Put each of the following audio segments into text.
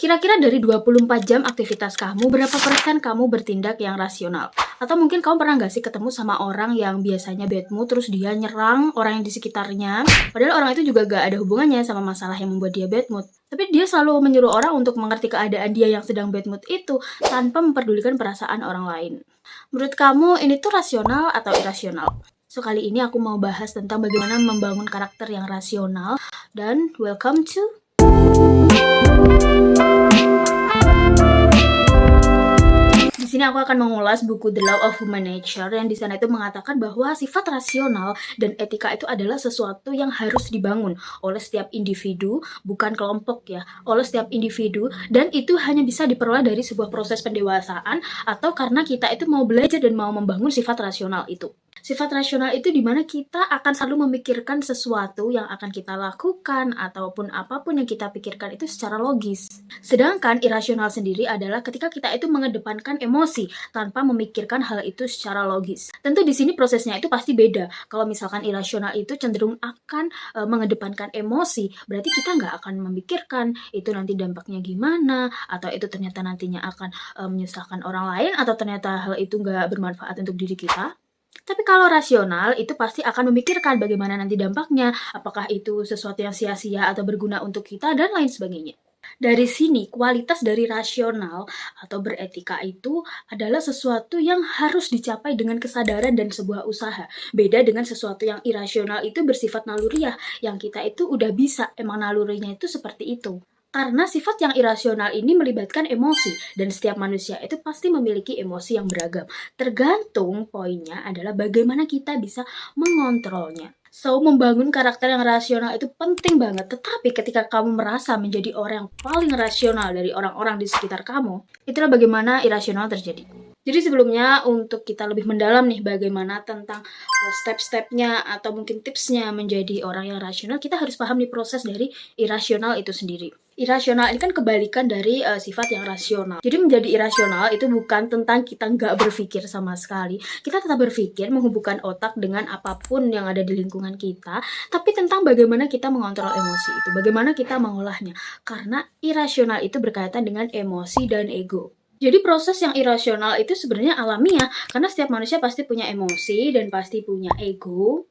Kira-kira dari 24 jam aktivitas kamu, berapa persen kamu bertindak yang rasional? Atau mungkin kamu pernah nggak sih ketemu sama orang yang biasanya bad mood, terus dia nyerang orang yang di sekitarnya, padahal orang itu juga gak ada hubungannya sama masalah yang membuat dia bad mood. Tapi dia selalu menyuruh orang untuk mengerti keadaan dia yang sedang bad mood itu, tanpa memperdulikan perasaan orang lain. Menurut kamu, ini tuh rasional atau irasional? So, kali ini aku mau bahas tentang bagaimana membangun karakter yang rasional, dan welcome to di sini aku akan mengulas buku The Law of Human Nature yang di sana itu mengatakan bahwa sifat rasional dan etika itu adalah sesuatu yang harus dibangun oleh setiap individu, bukan kelompok ya, oleh setiap individu, dan itu hanya bisa diperoleh dari sebuah proses pendewasaan atau karena kita itu mau belajar dan mau membangun sifat rasional itu. Sifat rasional itu dimana kita akan selalu memikirkan sesuatu yang akan kita lakukan ataupun apapun yang kita pikirkan itu secara logis. Sedangkan irasional sendiri adalah ketika kita itu mengedepankan emosi tanpa memikirkan hal itu secara logis. Tentu di sini prosesnya itu pasti beda. Kalau misalkan irasional itu cenderung akan mengedepankan emosi, berarti kita nggak akan memikirkan itu nanti dampaknya gimana, atau itu ternyata nantinya akan menyusahkan orang lain, atau ternyata hal itu nggak bermanfaat untuk diri kita. Tapi kalau rasional itu pasti akan memikirkan bagaimana nanti dampaknya, apakah itu sesuatu yang sia-sia atau berguna untuk kita, dan lain sebagainya. Dari sini, kualitas dari rasional atau beretika itu adalah sesuatu yang harus dicapai dengan kesadaran dan sebuah usaha. Beda dengan sesuatu yang irasional itu bersifat naluriah, yang kita itu udah bisa, emang nalurinya itu seperti itu. Karena sifat yang irasional ini melibatkan emosi, dan setiap manusia itu pasti memiliki emosi yang beragam. Tergantung poinnya adalah bagaimana kita bisa mengontrolnya. So, membangun karakter yang rasional itu penting banget. Tetapi ketika kamu merasa menjadi orang yang paling rasional dari orang-orang di sekitar kamu, itulah bagaimana irasional terjadi. Jadi sebelumnya untuk kita lebih mendalam nih bagaimana tentang step-stepnya atau mungkin tipsnya menjadi orang yang rasional, kita harus paham nih proses dari irasional itu sendiri. Irasional ini kan kebalikan dari sifat yang rasional. Jadi menjadi irasional itu bukan tentang kita nggak berpikir sama sekali. Kita tetap berpikir, menghubungkan otak dengan apapun yang ada di lingkungan kita, tapi tentang bagaimana kita mengontrol emosi itu, bagaimana kita mengolahnya. Karena irasional itu berkaitan dengan emosi dan ego. Jadi proses yang irasional itu sebenarnya alamiah, karena setiap manusia pasti punya emosi dan pasti punya ego.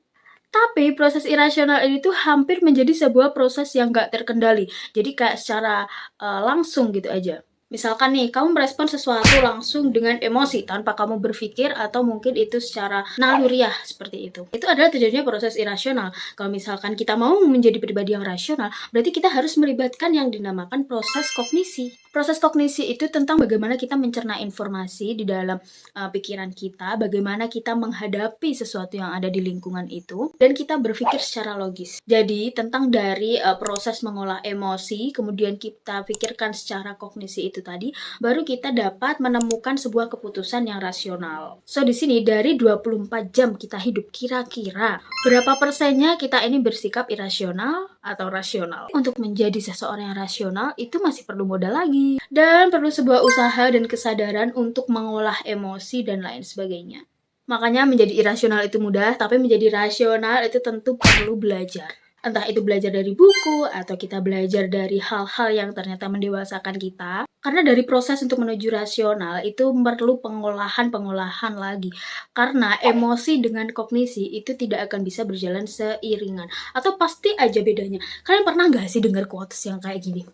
Tapi proses irasional ini tuh hampir menjadi sebuah proses yang gak terkendali. Jadi kayak secara langsung gitu aja. Misalkan nih, kamu merespon sesuatu langsung dengan emosi tanpa kamu berpikir atau mungkin itu secara naluriah seperti itu. Itu adalah terjadinya proses irasional. Kalau misalkan kita mau menjadi pribadi yang rasional, berarti kita harus melibatkan yang dinamakan proses kognisi. Proses kognisi itu tentang bagaimana kita mencerna informasi di dalam pikiran kita, bagaimana kita menghadapi sesuatu yang ada di lingkungan itu, dan kita berpikir secara logis. Jadi tentang dari proses mengolah emosi, kemudian kita pikirkan secara kognisi itu tadi, baru kita dapat menemukan sebuah keputusan yang rasional. So di sini dari 24 jam kita hidup, kira-kira berapa persennya kita ini bersikap irasional atau rasional? Untuk menjadi seseorang yang rasional itu masih perlu modal lagi. Dan perlu sebuah usaha dan kesadaran untuk mengolah emosi dan lain sebagainya. Makanya menjadi irasional itu mudah, tapi menjadi rasional itu tentu perlu belajar. Entah itu belajar dari buku, atau kita belajar dari hal-hal yang ternyata mendewasakan kita. Karena dari proses untuk menuju rasional itu perlu pengolahan lagi. Karena emosi dengan kognisi itu tidak akan bisa berjalan seiringan. Atau pasti aja bedanya. Kalian pernah gak sih dengar quotes yang kayak gini?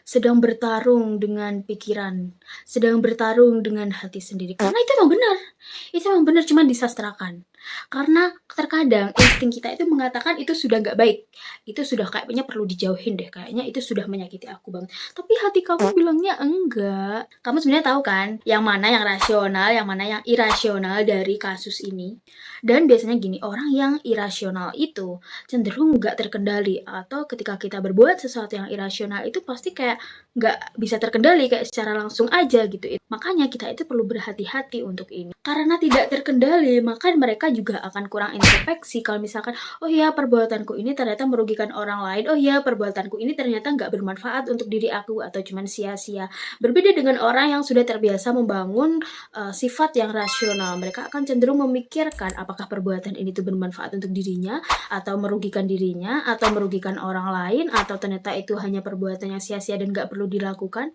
Sedang bertarung dengan pikiran, sedang bertarung dengan hati sendiri. Karena itu emang benar, cuma disastrakan. Karena terkadang insting kita itu mengatakan itu sudah nggak baik, itu sudah kayaknya perlu dijauhin deh, kayaknya itu sudah menyakiti aku banget. Tapi hati kamu bilangnya enggak. Kamu sebenarnya tahu kan, yang mana yang rasional, yang mana yang irasional dari kasus ini. Dan biasanya gini, orang yang irasional itu cenderung nggak terkendali, atau ketika kita berbuat sesuatu yang irasional itu pasti kayak nggak bisa terkendali, kayak secara langsung aja gitu. Makanya kita itu perlu berhati-hati untuk ini. Karena tidak terkendali, maka mereka kita juga akan kurang introspeksi kalau misalkan, oh ya perbuatanku ini ternyata merugikan orang lain, oh ya perbuatanku ini ternyata nggak bermanfaat untuk diri aku atau cuman sia-sia. Berbeda dengan orang yang sudah terbiasa membangun sifat yang rasional, mereka akan cenderung memikirkan apakah perbuatan ini tuh bermanfaat untuk dirinya, atau merugikan dirinya, atau merugikan orang lain, atau ternyata itu hanya perbuatan yang sia-sia dan nggak perlu dilakukan.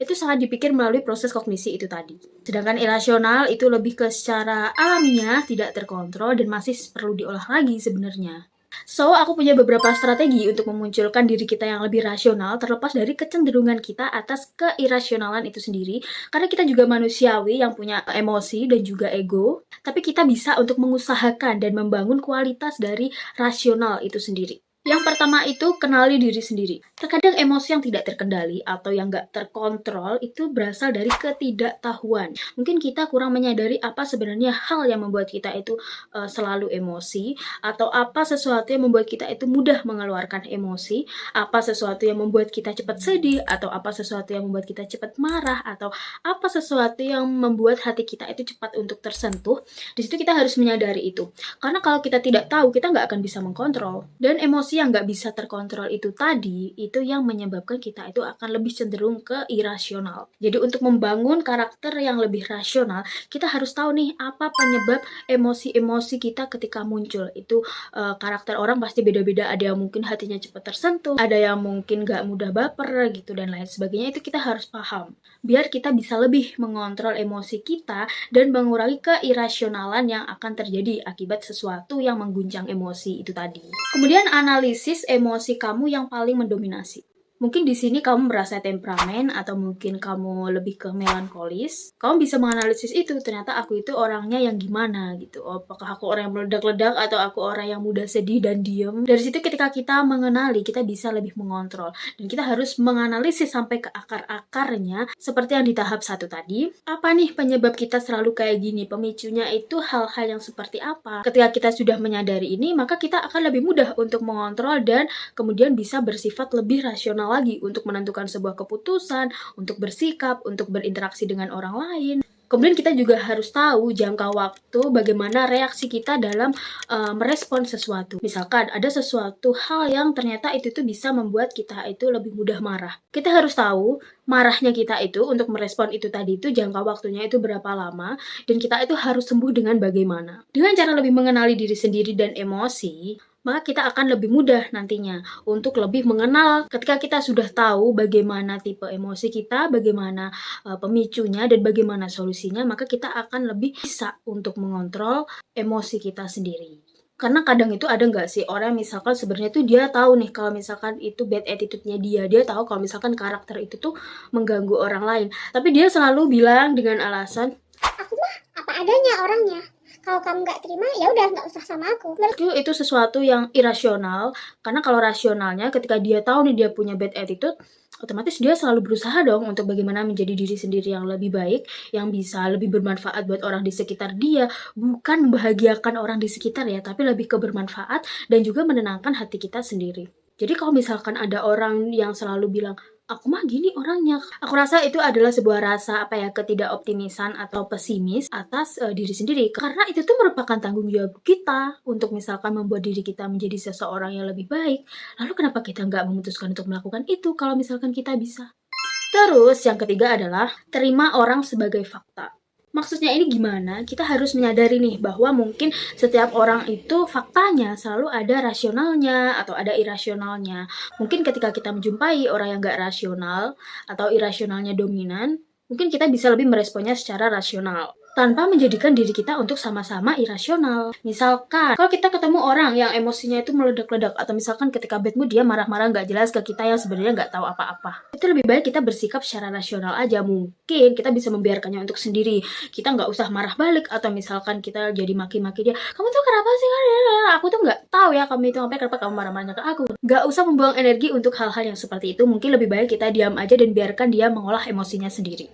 Itu sangat dipikir melalui proses kognisi itu tadi. Sedangkan irasional itu lebih ke secara alamiah, tidak terkontrol, dan masih perlu diolah lagi sebenarnya. So, aku punya beberapa strategi untuk memunculkan diri kita yang lebih rasional terlepas dari kecenderungan kita atas keirasionalan itu sendiri. Karena kita juga manusiawi yang punya emosi dan juga ego, tapi kita bisa untuk mengusahakan dan membangun kualitas dari rasional itu sendiri. Yang pertama itu kenali diri sendiri. Terkadang emosi yang tidak terkendali atau yang nggak terkontrol itu berasal dari ketidaktahuan. Mungkin kita kurang menyadari apa sebenarnya hal yang membuat kita itu selalu emosi, atau apa sesuatu yang membuat kita itu mudah mengeluarkan emosi, apa sesuatu yang membuat kita cepat sedih, atau apa sesuatu yang membuat kita cepat marah, atau apa sesuatu yang membuat hati kita itu cepat untuk tersentuh. Di situ kita harus menyadari itu. Karena kalau kita tidak tahu, kita nggak akan bisa mengkontrol. Dan emosi yang nggak bisa terkontrol itu tadi, itu yang menyebabkan kita itu akan lebih cenderung ke irasional. Jadi untuk membangun karakter yang lebih rasional, kita harus tahu nih apa penyebab emosi-emosi kita ketika muncul. Itu karakter orang pasti beda-beda, ada yang mungkin hatinya cepat tersentuh, ada yang mungkin nggak mudah baper gitu dan lain sebagainya. Itu kita harus paham, biar kita bisa lebih mengontrol emosi kita dan mengurangi keirasionalan yang akan terjadi akibat sesuatu yang mengguncang emosi itu tadi. Kemudian analisis emosi kamu yang paling mendominasi. Mungkin di sini kamu merasa temperamen atau mungkin kamu lebih ke melankolis. Kamu bisa menganalisis itu, ternyata aku itu orangnya yang gimana gitu. Apakah aku orang yang meledak-ledak atau aku orang yang mudah sedih dan diem. Dari situ ketika kita mengenali, kita bisa lebih mengontrol. Dan kita harus menganalisis sampai ke akar-akarnya seperti yang di tahap 1 tadi. Apa nih penyebab kita selalu kayak gini? Pemicunya itu hal-hal yang seperti apa? Ketika kita sudah menyadari ini, maka kita akan lebih mudah untuk mengontrol dan kemudian bisa bersifat lebih rasional lagi untuk menentukan sebuah keputusan, untuk bersikap, untuk berinteraksi dengan orang lain. Kemudian kita juga harus tahu jangka waktu bagaimana reaksi kita dalam merespon sesuatu. Misalkan ada sesuatu hal yang ternyata itu tuh bisa membuat kita itu lebih mudah marah. Kita harus tahu marahnya kita itu untuk merespon itu tadi itu jangka waktunya itu berapa lama, dan kita itu harus sembuh dengan bagaimana. Dengan cara lebih mengenali diri sendiri dan emosi, maka kita akan lebih mudah nantinya untuk lebih mengenal ketika kita sudah tahu bagaimana tipe emosi kita, bagaimana pemicunya, dan bagaimana solusinya, maka kita akan lebih bisa untuk mengontrol emosi kita sendiri. Karena kadang itu ada nggak sih orang misalkan sebenarnya tuh dia tahu nih kalau misalkan itu bad attitude-nya dia tahu kalau misalkan karakter itu tuh mengganggu orang lain, tapi dia selalu bilang dengan alasan, aku mah apa adanya orangnya. Kalau kamu nggak terima, ya udah nggak usah sama aku. Itu sesuatu yang irasional, karena kalau rasionalnya ketika dia tahu nih dia punya bad attitude, otomatis dia selalu berusaha dong untuk bagaimana menjadi diri sendiri yang lebih baik, yang bisa lebih bermanfaat buat orang di sekitar dia, bukan membahagiakan orang di sekitar ya, tapi lebih ke bermanfaat dan juga menenangkan hati kita sendiri. Jadi kalau misalkan ada orang yang selalu bilang, aku mah gini orangnya, aku rasa itu adalah sebuah rasa ketidakoptimisan atau pesimis atas diri sendiri. Karena itu tuh merupakan tanggung jawab kita untuk misalkan membuat diri kita menjadi seseorang yang lebih baik. Lalu kenapa kita nggak memutuskan untuk melakukan itu kalau misalkan kita bisa? Terus yang ketiga adalah terima orang sebagai fakta. Maksudnya ini gimana? Kita harus menyadari nih bahwa mungkin setiap orang itu faktanya selalu ada rasionalnya atau ada irasionalnya. Mungkin ketika kita menjumpai orang yang gak rasional atau irasionalnya dominan, mungkin kita bisa lebih meresponnya secara rasional tanpa menjadikan diri kita untuk sama-sama irasional. Misalkan, kalau kita ketemu orang yang emosinya itu meledak-ledak, atau misalkan ketika bad mood dia marah-marah nggak jelas ke kita yang sebenarnya nggak tahu apa-apa. Itu lebih baik kita bersikap secara rasional aja. Mungkin kita bisa membiarkannya untuk sendiri. Kita nggak usah marah balik, atau misalkan kita jadi maki-maki dia, kamu tuh kenapa sih? Aku tuh nggak tahu ya kamu itu ngapain, kenapa kamu marah-marah ke aku. Nggak usah membuang energi untuk hal-hal yang seperti itu. Mungkin lebih baik kita diam aja dan biarkan dia mengolah emosinya sendiri.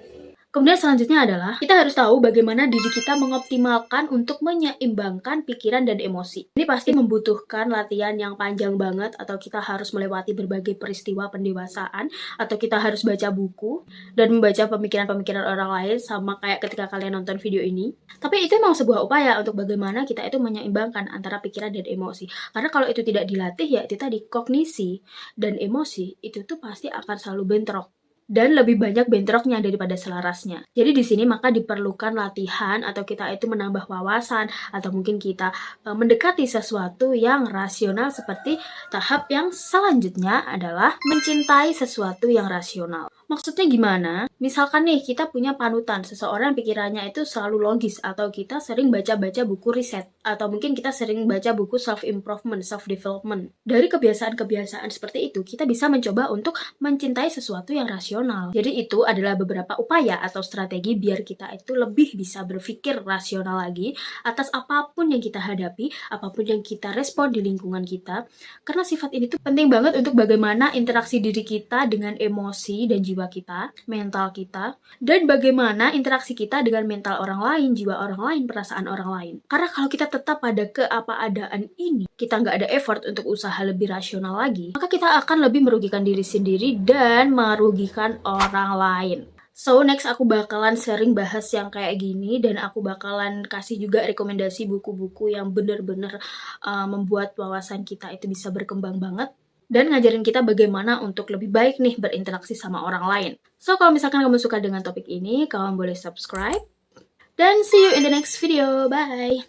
Kemudian selanjutnya adalah kita harus tahu bagaimana diri kita mengoptimalkan untuk menyeimbangkan pikiran dan emosi. Ini pasti membutuhkan latihan yang panjang banget, atau kita harus melewati berbagai peristiwa pendewasaan, atau kita harus baca buku dan membaca pemikiran-pemikiran orang lain sama kayak ketika kalian nonton video ini. Tapi itu memang sebuah upaya untuk bagaimana kita itu menyeimbangkan antara pikiran dan emosi. Karena kalau itu tidak dilatih, ya itu tadi, kognisi dan emosi itu tuh pasti akan selalu bentrok. Dan lebih banyak bentroknya daripada selarasnya. Jadi di sini maka diperlukan latihan, atau kita itu menambah wawasan, atau mungkin kita mendekati sesuatu yang rasional. Seperti tahap yang selanjutnya adalah mencintai sesuatu yang rasional. Maksudnya gimana? Misalkan nih kita punya panutan, seseorang pikirannya itu selalu logis, atau kita sering baca-baca buku riset, atau mungkin kita sering baca buku self-improvement, self-development. Dari kebiasaan-kebiasaan seperti itu, kita bisa mencoba untuk mencintai sesuatu yang rasional. Jadi itu adalah beberapa upaya atau strategi biar kita itu lebih bisa berpikir rasional lagi atas apapun yang kita hadapi, apapun yang kita respon di lingkungan kita. Karena sifat ini tuh penting banget untuk bagaimana interaksi diri kita dengan emosi dan jiwa kita, mental kita, dan bagaimana interaksi kita dengan mental orang lain, jiwa orang lain, perasaan orang lain. Karena kalau kita tetap pada keapa-adaan ini, kita nggak ada effort untuk usaha lebih rasional lagi, maka kita akan lebih merugikan diri sendiri dan merugikan orang lain. So, next aku bakalan sering bahas yang kayak gini, dan aku bakalan kasih juga rekomendasi buku-buku yang bener-bener membuat wawasan kita itu bisa berkembang banget, dan ngajarin kita bagaimana untuk lebih baik nih berinteraksi sama orang lain. So, kalau misalkan kamu suka dengan topik ini, kamu boleh subscribe. Dan see you in the next video. Bye!